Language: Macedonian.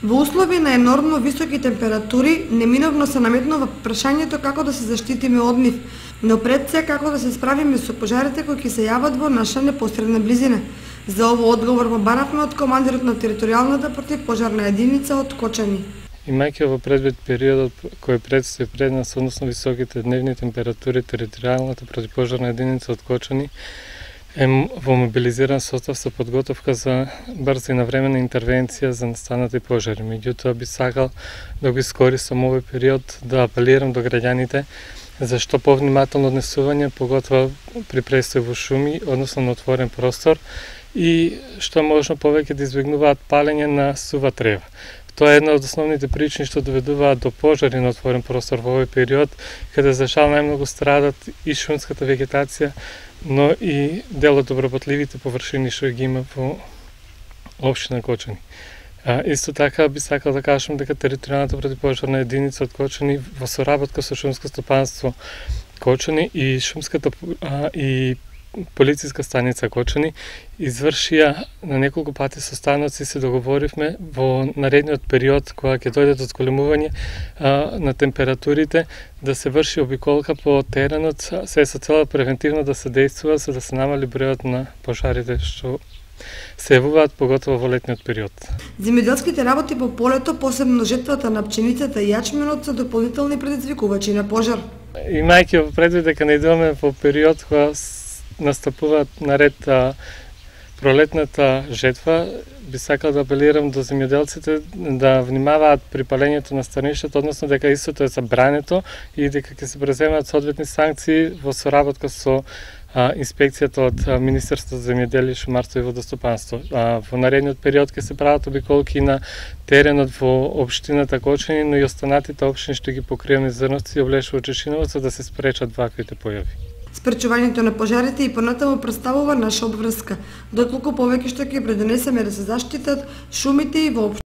Во услови на енормно високи температури, неминовно се наметнува прашањето како да се заштитиме од нив, но пред се како да се справиме со пожарите кои ќе се јават во наша непосредна близина. За ово одговор го баравме од командирот на територијалната противпожарна единица од Кочани. Имајќи во предвид периодот кој предстои пред нас, односно високите дневни температури, територијалната противпожарна единица од Кочани во мобилизиран состав со подготовка за брза и навременна интервенција за настанати пожари. Меѓутоа би сакал да го искористам овој период да апелирам до граѓаните за што повнимателно однесување, поготоа при престој во шуми, односно на отворен простор, и што можно повеќе да избегнуваат палење на сува трева. Тоа е една од основните причини што доведуваат до пожари на отворен простор во овој период, каде за жал најмногу страдат и шумската вегетација, но и дел од обработливите површини што ги има во општина Кочани. Исто така би сакал да кажам дека територијалната противпожарна единица од Кочани во соработка со шумско стопанство Кочани и шумската и полициска станица Кочани извршија на неколку пати состаноци, се договоривме во наредниот период кога ќе дојде до зголемување на температурите да се врши обиколка по теренот, се со цел превентивно да се действува за да се намали бројот на пожарите што се јавуваат поготово во летниот период. Земјоделските работи по полето, посебно жетвата на пченицата и јачменот, се дополнителни предизвикувачи на пожар. Имајќи во предвид дека не идуваме во период кога настапуваат наред пролетната жетва, би сакал да апелирам до земјоделците да внимаваат при палењето на стаништата, односно дека истото е забрането и дека ќе се преземаат соодветни санкции во соработка со инспекцијата од Министерството за земјоделие, шумарство и водостопанство. Во наредниот период ќе се прават обиколки на теренот во општината Кочани, но и останатите општини што ги покриваме Зрновци и Облешово Чешиново, за да се спречат ваквите појави. Спречувањето на пожарите и понатаму представува наша обврска, доколку повеќе што ќе предонесеме да се заштитат шумите и воопшто